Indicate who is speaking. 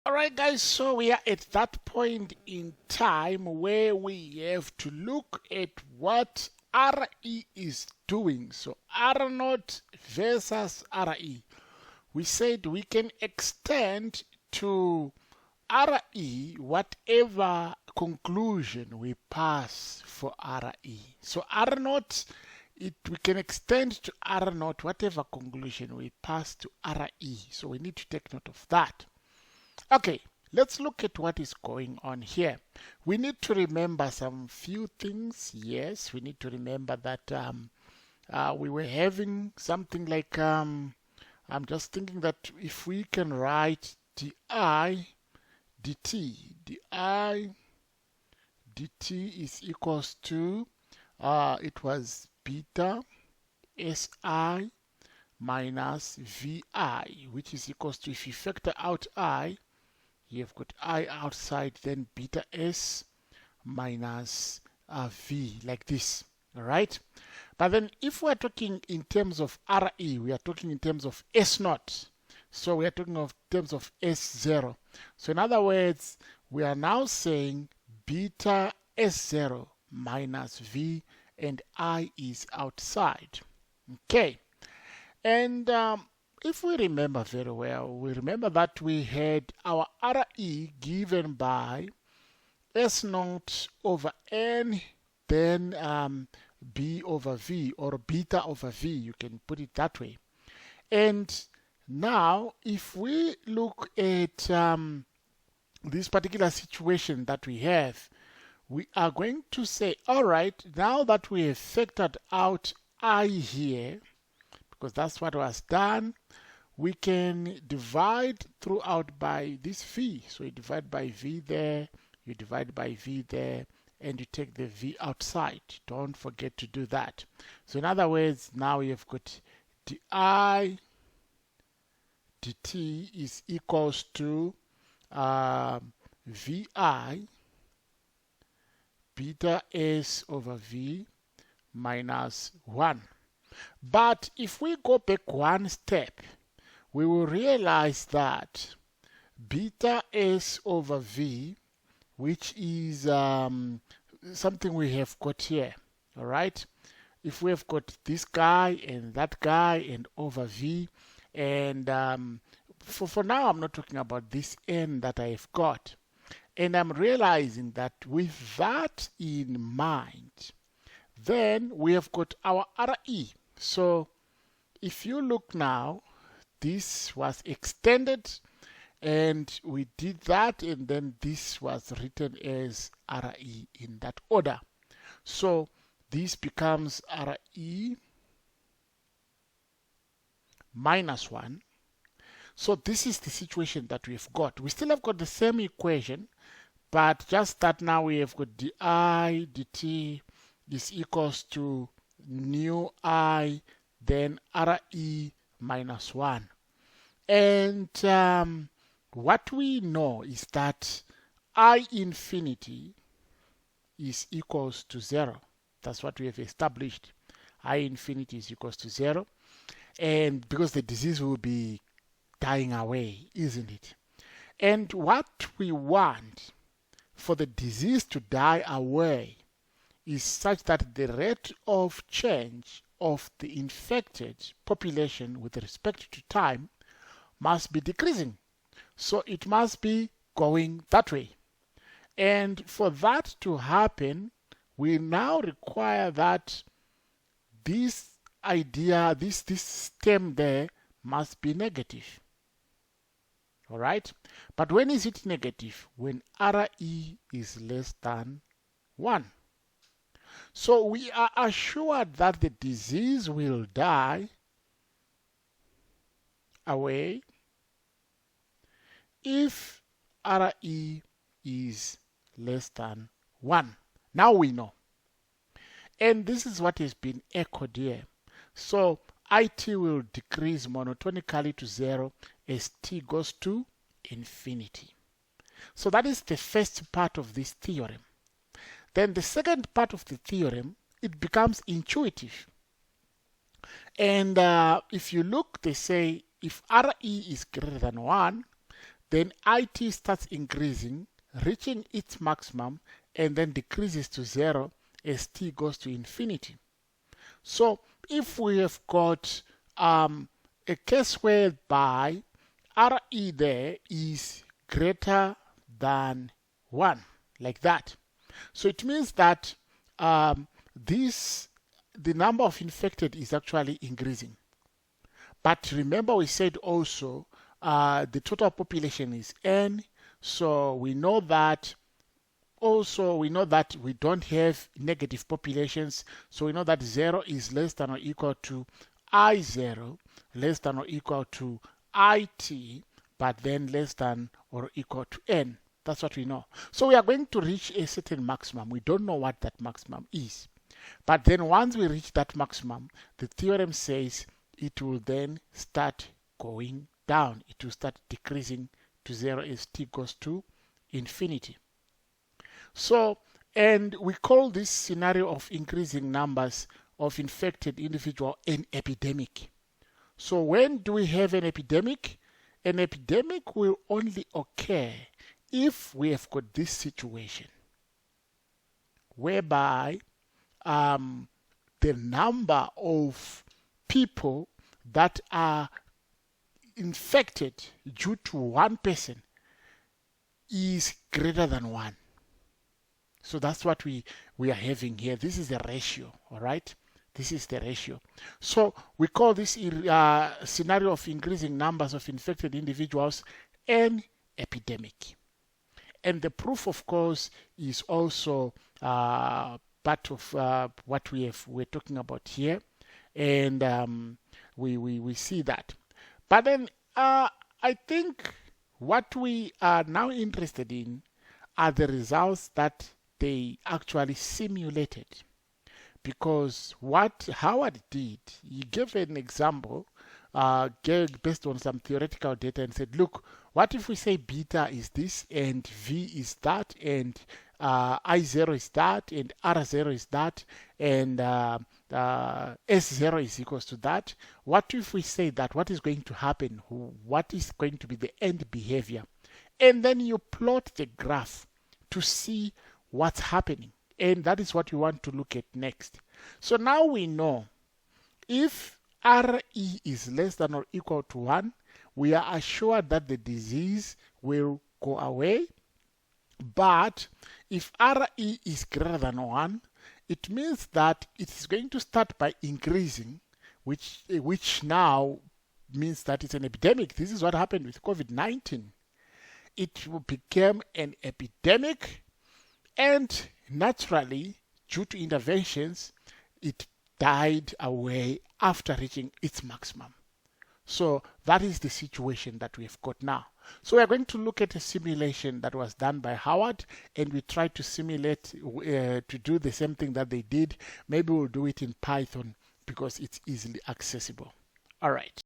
Speaker 1: Alright guys, so we are at that point in time where we have to look at what RE is doing. So R0 versus RE. We said we can extend to RE whatever conclusion we pass for RE. So R0, we can extend to R0 whatever conclusion we pass to RE. So we need to take note of that. Okay, let's look at what is going on here. We need to remember some few things. Yes, we need to remember that we were having something like, I'm just thinking that if we can write di dt, di dt is equals to, it was beta si minus vi, which is equals to, if you factor out I, you've got I outside, then beta S minus V, like this. All right. But then if we're talking in terms of RE, we are talking in terms of S0. So we are talking of terms of S0. So in other words, we are now saying beta S0 minus V and I is outside. Okay. And if we remember very well, we remember that we had our RE given by S0 over N, then B over V, or beta over V, you can put it that way. And now, if we look at this particular situation that we have, we are going to say, all right, now that we have factored out I here, because that's what was done, we can divide throughout by this V. So you divide by V there, you divide by V there, and you take the V outside. Don't forget to do that. So in other words, now you've got di dt is equals to Vi beta S over V minus 1. But if we go back one step, we will realize that beta S over V, which is something we have got here, all right? If we have got this guy and that guy and over V, and for now I'm not talking about this N that I have got. And I'm realizing that with that in mind, then we have got our RE. So if you look now, this was extended and we did that, and then this was written as RE in that order. So this becomes RE minus 1. So this is the situation that we've got. We still have got the same equation, but just that now we have got di dt is equals to nu I, then RE minus 1. And what we know is that I infinity is equals to 0. That's what we have established. I infinity is equals to 0. And because the disease will be dying away, isn't it? And what we want for the disease to die away is such that the rate of change of the infected population with respect to time must be decreasing. So it must be going that way. And for that to happen, we now require that this idea, this term there must be negative. All right? But when is it negative? When RE is less than 1. So we are assured that the disease will die away if RE is less than 1. Now we know. And this is what has been echoed here. So IT will decrease monotonically to 0 as t goes to infinity. So that is the first part of this theorem. Then the second part of the theorem, it becomes intuitive. And if you look, they say if RE is greater than 1, then IT starts increasing, reaching its maximum, and then decreases to 0 as t goes to infinity. So if we have got a case whereby RE there is greater than 1, like that. So it means that the number of infected is actually increasing. But remember we said also the total population is N, so we know that we don't have negative populations, so we know that 0 is less than or equal to I0, less than or equal to IT, but then less than or equal to N. That's what we know. So we are going to reach a certain maximum. We don't know what that maximum is. But then once we reach that maximum, the theorem says it will then start going down. It will start decreasing to 0 as t goes to infinity. So, and we call this scenario of increasing numbers of infected individuals an epidemic. So when do we have an epidemic? An epidemic will only occur if we have got this situation whereby the number of people that are infected due to one person is greater than 1. So that's what we are having here. This is the ratio, all right? This is the ratio. So we call this scenario of increasing numbers of infected individuals an epidemic. And the proof, of course, is also part of what we're talking about here. And we see that. But then I think what we are now interested in are the results that they actually simulated. Because what Howard did, he gave an example based on some theoretical data and said, look, what if we say beta is this and V is that and I0 is that and R0 is that and S0 is equals to that? What if we say that? What is going to happen? What is going to be the end behavior? And then you plot the graph to see what's happening. And that is what we want to look at next. So now we know if RE is less than or equal to 1, we are assured that the disease will go away. But if RE is greater than 1, it means that it is going to start by increasing, which now means that it's an epidemic. This is what happened with COVID-19. It became an epidemic, and naturally, due to interventions, it died away after reaching its maximum. So that is the situation that we've got now. So we are going to look at a simulation that was done by Howard, and we try to simulate to do the same thing that they did. Maybe we'll do it in Python because it's easily accessible. All right.